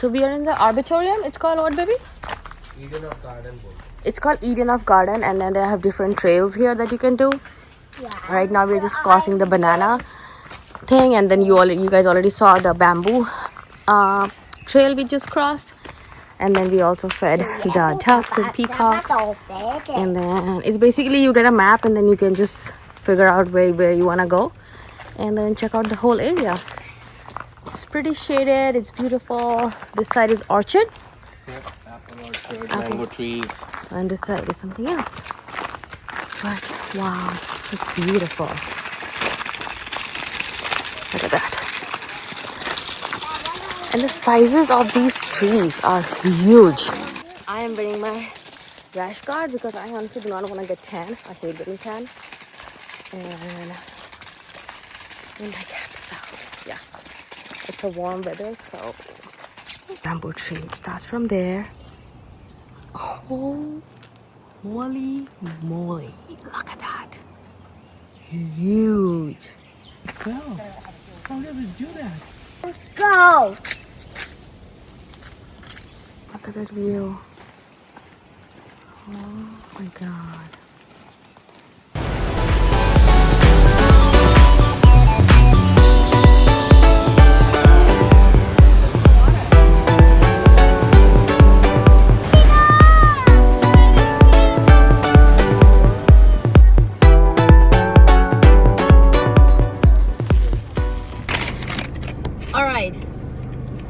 So we are in the arboretum. It's called what, baby? Eden of Garden. It's called Eden of Garden, and then they have different trails here that you can do. Yeah. Right now we're just crossing the banana thing, and then you guys already saw the bamboo trail we just crossed. And then we also fed the ducks and peacocks. And then it's basically you get a map, and then you can just figure out where you want to go, and then check out the whole area. It's pretty shaded. It's beautiful. This side is orchard. Yep, apple orchard, mango trees. And this side is something else. But wow, it's beautiful. Look at that. And the sizes of these trees are huge. I am wearing my rash guard because I honestly do not want to get tan. I hate getting tan. And my cap, so yeah. It's a warm weather, so bamboo tree. It starts from there. Oh, holy moly. Look at that. Huge. Wow. How does it do that? Let's go. Look at that view. Oh my god.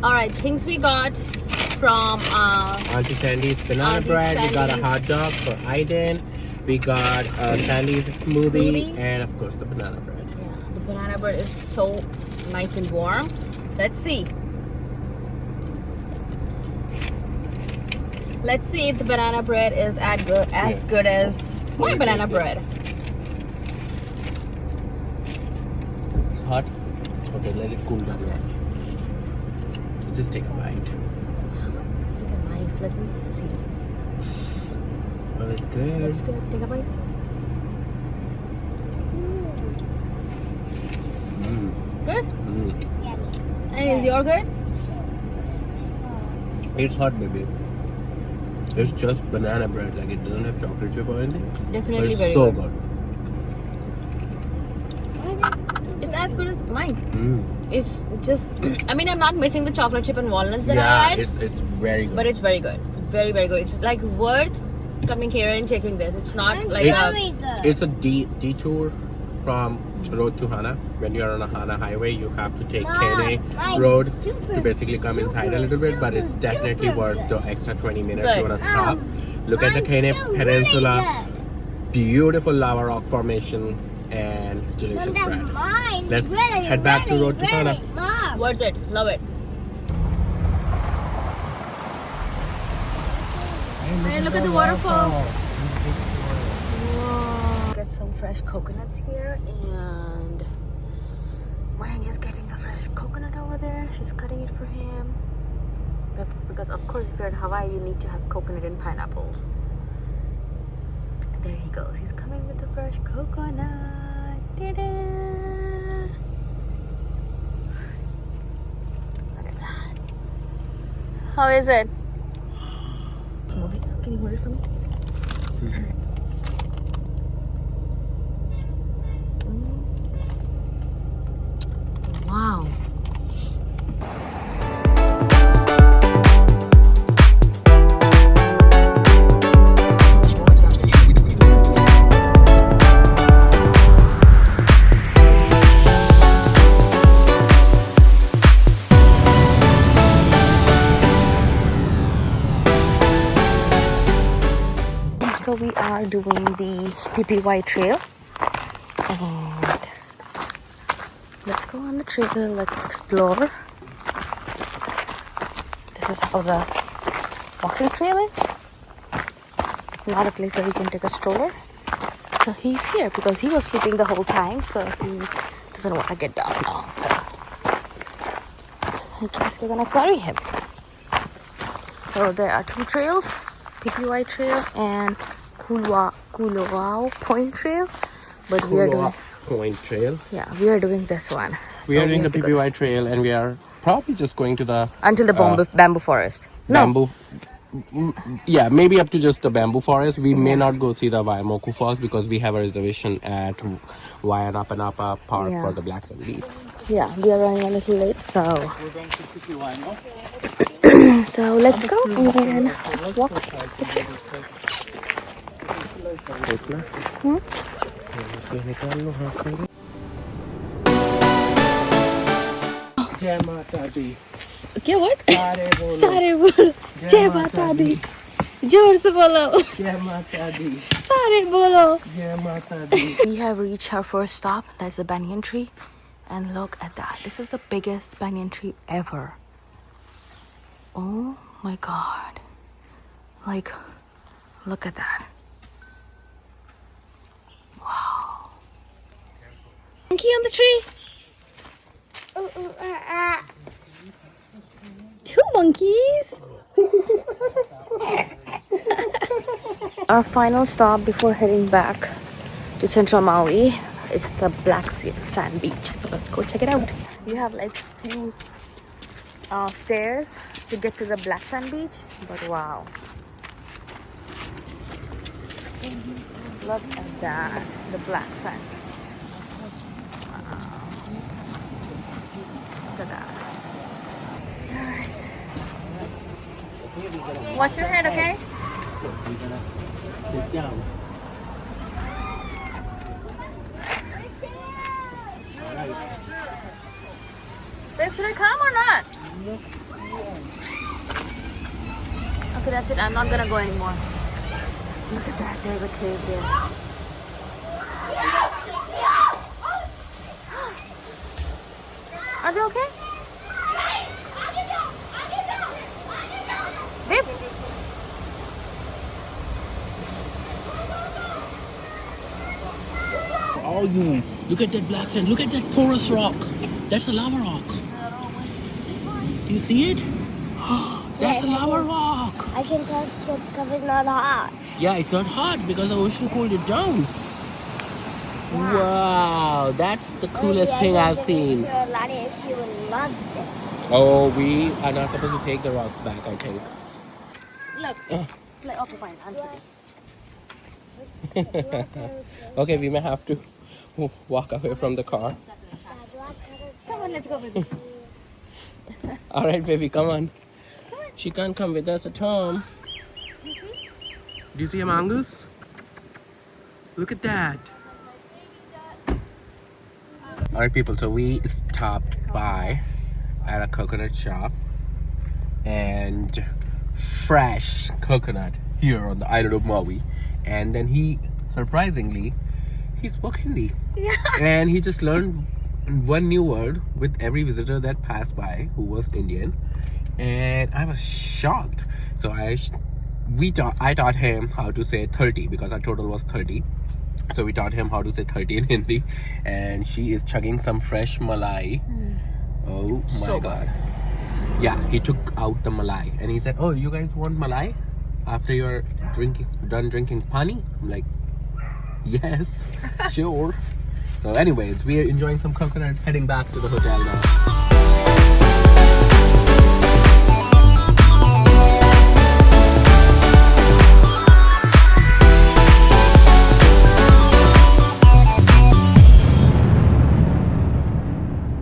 Alright, things we got from Auntie Sandy's banana bread. We got a hot dog for Aiden. We got Sandy's smoothie, and of course the banana bread. Yeah, the banana bread is so nice and warm. Let's see. Let's see if the banana bread is as good as my banana bread. It's hot. Okay, let it cool down. Yeah. Just take a bite. Let's take a nice. Let me see. Well, it's good. It's good. Take a bite. Good. And is your good? It's hot, baby. It's just banana bread. Like it doesn't have chocolate chip or anything. Definitely But it's very so good. It's as good as mine. It's just, I mean, I'm not missing the chocolate chip and walnuts that I had. it's very good. But it's very good. Very, very good. It's like worth coming here and taking this. It's not like It's a detour from road to Hana. When you're on a Hana Highway, you have to take Canon road to basically come inside a little bit. But it's definitely worth the extra 20 minutes you want to stop. Look at the Canon Peninsula. Beautiful lava rock formation. And delicious bread. Let's head back to road to Hana. worth it. Love it. And look at the waterfall. Whoa. Get some fresh coconuts here, and Wang is getting the fresh coconut over there. She's cutting it for him. Because of course if you're in Hawaii, you need to have coconut and pineapples. There he goes. He's coming with the fresh coconut. Ta-da! Look at that. How is it? Can you hold it for me? Wow. So we are doing the PPY trail, and let's go on the trail. Let's explore. This is how the walking trail is. Not a place where we can take a stroller. So he's here because he was sleeping the whole time, so he doesn't want to get down now. So I guess we're gonna carry him. So there are two trails, PPY trail and Kulawao Point Trail, but we are doing Point Trail. we are doing this one. We are doing the PPY trail, and we are probably just going to the Until the bamboo forest. No. bamboo. Yeah, maybe up to just the bamboo forest. We may not go see the Waimoku Falls because we have a reservation at Wainapanapa Park Yeah. for the black sand beach. Yeah, we are running a little late, so We're going to quickly Waimo. so let's go and walk. Jai Mata Di. क्या what? Sare bolo. सारे बोलो जय माता दी जोर से बोलो Jai Mata Di. सारे बोलो Jai Mata Di. We have reached our first stop. That's the banyan tree, and look at that. This is the biggest banyan tree ever. Oh my god, like look at that. Wow. Monkey on the tree. Two monkeys. Our final stop before heading back to central Maui is the black sand beach. So let's go check it out. You have like few stairs to get to the black sand beach, but wow. Look at that, the black sand beach. Wow. Look at that. Alright. Watch your head, okay? Sit down. Babe, should I come or not? Okay, that's it. I'm not gonna go anymore. Look at that. There's a cave there. Are they okay? Babe? Oh, you look at that black sand. Look at that porous rock. That's a lava rock. Do you see it? That's a lava rock. I can touch it because it's not hot. Yeah, it's not hot because the ocean cooled it down. Wow, that's the coolest thing I've seen. She would love this. Oh, we are not supposed to take the rocks back, I think. Look. Like, okay, fine. I'm sitting. Okay, we may have to walk away from the car. Come on, let's go, baby. All right, baby, come on. She can't come with us at home. Do you see a mongoose? Look at that. All right, people, so we stopped by at a coconut shop, and fresh coconut here on the island of Maui. And then he, surprisingly, he spoke Hindi. Yeah. And he just learned one new word with every visitor that passed by who was Indian. And I was shocked. So I taught him how to say 30 because our total was 30. So we taught him how to say 30 in Hindi. And she is chugging some fresh malai. Oh my So god. Yeah, he took out the malai and he said, oh, you guys want malai after you're done drinking pani? I'm like, yes, sure. So anyways, we are enjoying some coconut, heading back to the hotel now.